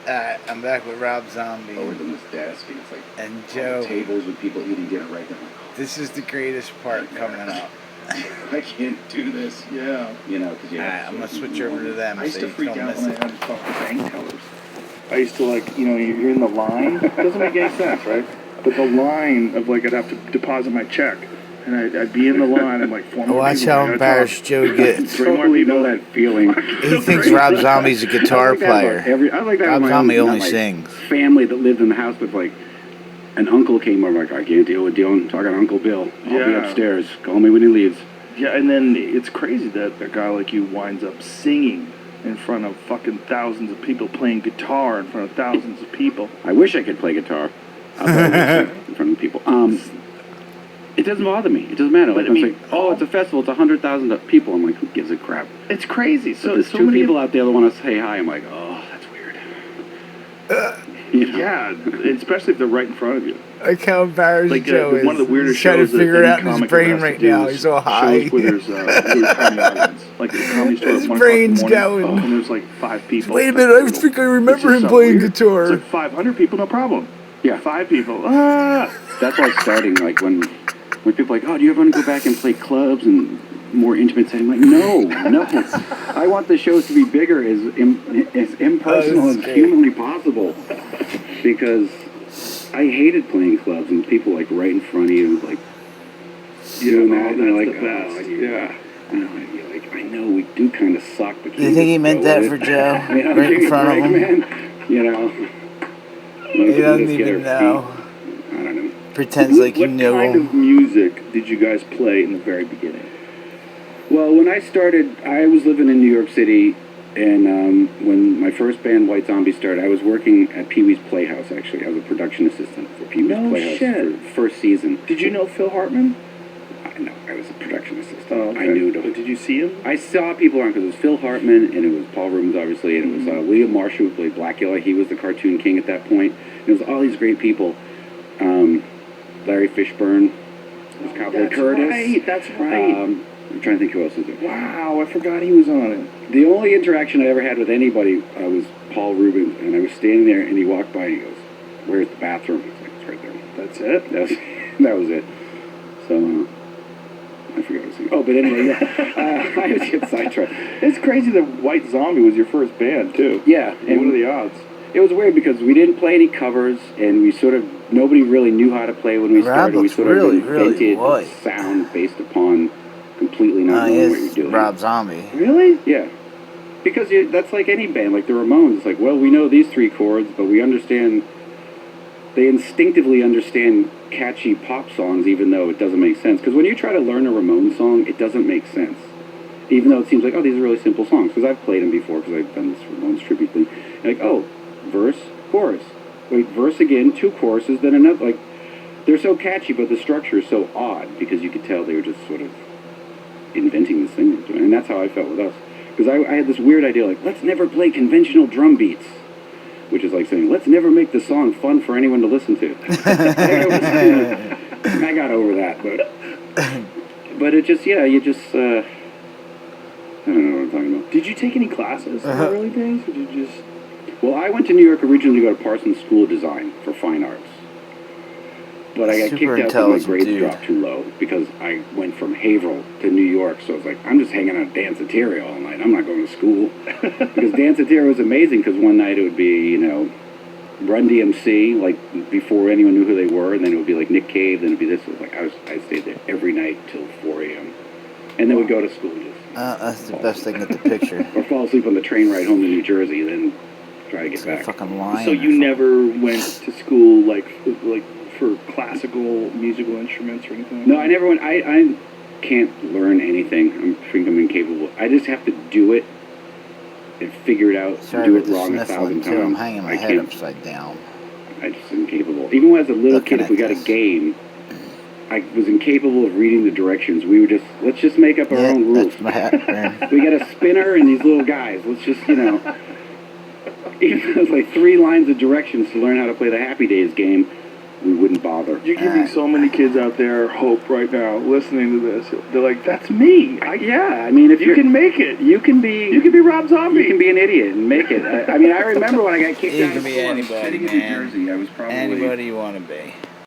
I'm back with Rob Zombie over to this desk, and it's like and all Joe. the tables with people eating dinner right there. This is the greatest part coming up. I can't do this. Yeah. You know, because I'm gonna switch over to them. I used so to you freak don't out miss when it. I had fucking bank tellers. I used to you're in the line. It doesn't make any sense, right? But the line of I'd have to deposit my check. And I'd be in the line and four more Watch people. how embarrassed Joe gets. Totally know that feeling. He thinks Rob Zombie's a guitar player. I like that Rob with my Zombie own, only not, sings. Family that lived in the house, but an uncle came over. I can't deal with dealing. Talking to Uncle Bill. I'll be upstairs. Call me when he leaves. Yeah, and then it's crazy that a guy like you winds up singing in front of fucking thousands of people, playing guitar in front of thousands of people. I wish I could play guitar in front of people. It doesn't bother me. It doesn't matter. It's a festival. It's 100,000 people. I'm like, who gives a crap? It's crazy. So there's two people out there that want to say hi. I'm like, oh, that's weird. Yeah, especially if they're right in front of you. Like how embarrassed Joe is. One of the weirdest He's trying to shows figure it out in his comic brain has to right do now. is He's all high. shows where there's a tiny audience. Like the Comedy Store His at 1 brain's o'clock in the morning, going. and there's 5 people. Wait a minute, I think I remember him playing guitar. It's 500 people, no problem. Yeah. 5 people. That's why it's starting, when people are like, oh, do you ever want to go back and play clubs and more intimate setting? I'm like, no. I want the shows to be bigger, as impersonal as humanly possible. Because I hated playing clubs and people right in front of you, doing that. And That's the best. Yeah. I know we do kind of suck, but Do you think he meant that for Joe? Right in front of him? Man. He doesn't even know. I don't know. Pretends like he knew What kind him. of music did you guys play in the very beginning? Well, when I started, I was living in New York City, and when my first band, White Zombie, started, I was working at Pee Wee's Playhouse, actually. I was a production assistant for Pee Wee's Playhouse for the first season. Did you know Phil Hartman? No, I was a production assistant. Oh, okay. I knew But did you see him? I saw people around because it was Phil Hartman, and it was Paul Rubens, obviously, and it was William Marshall, who played Blackula. He was the cartoon king at that point. And it was all these great people. Larry Fishburne, was Cowboy Curtis. That's right. I'm trying to think who else was there. Wow, I forgot he was on it. The only interaction I ever had with anybody was Paul Rubens, and I was standing there, and he walked by, and he goes, "Where's the bathroom?" I was like, "It's right there." That's it? That was it. So, I forgot what I was saying. Oh, but anyway, yeah. I just get sidetracked. It's crazy that White Zombie was your first band, too. Yeah. And what are the odds? It was weird because we didn't play any covers, and nobody really knew how to play when we started. We sort of invented sound based upon completely not knowing what you're doing. Rob Zombie. Really? Yeah. Because that's like any band, like the Ramones. It's we know these 3 chords, but we understand, they instinctively understand catchy pop songs, even though it doesn't make sense. Because when you try to learn a Ramones song, it doesn't make sense. Even though it seems like, oh, these are really simple songs. Because I've played them before, because I've done this Ramones tribute thing. And verse, chorus. Wait, verse again, 2 choruses, then another. They're so catchy, but the structure is so odd, because you could tell they were just sort of inventing this thing. And that's how I felt with us. Because I had this weird idea, let's never play conventional drum beats. Which is like saying, let's never make the song fun for anyone to listen to. I got over that, but it just, I don't know what I'm talking about. Did you take any classes in the early days, or did you just... Well, I went to New York originally to go to Parsons School of Design for Fine Arts. But I got kicked out because my grades dropped too low, because I went from Haverhill to New York, so I was like, I'm just hanging out at Danceteria all night. I'm not going to school. Because Danceteria was amazing, because one night it would be, Run DMC, before anyone knew who they were, and then it would be Nick Cave, then it would be this. It was I stayed there every night till 4 a.m. And then we'd go to school just... That's the best thing at the picture. Or fall asleep on the train ride home to New Jersey, then try to get back. Fucking line. So you never went to school, for classical musical instruments or anything? No, I never went. I can't learn anything. I think I'm incapable. I just have to do it and figure it out. Do it wrong 1,000 times. I'm hanging my head upside down. I just incapable. Even when I was a little kid, if we got a game, I was incapable of reading the directions. We were let's just make up our own rules. We got a spinner and these little guys. Let's just, even it was 3 lines of directions to learn how to play the Happy Days game. we wouldn't bother. You're giving so many kids out there hope right now, listening to this. They're like, "That's me." Yeah, I mean, if You can make it. you can be Rob Zombie. You can be an idiot and make it. I mean, I remember when I got kicked You out can of be school. I was anybody, sitting in New man. Jersey. I was probably Anybody you want to be.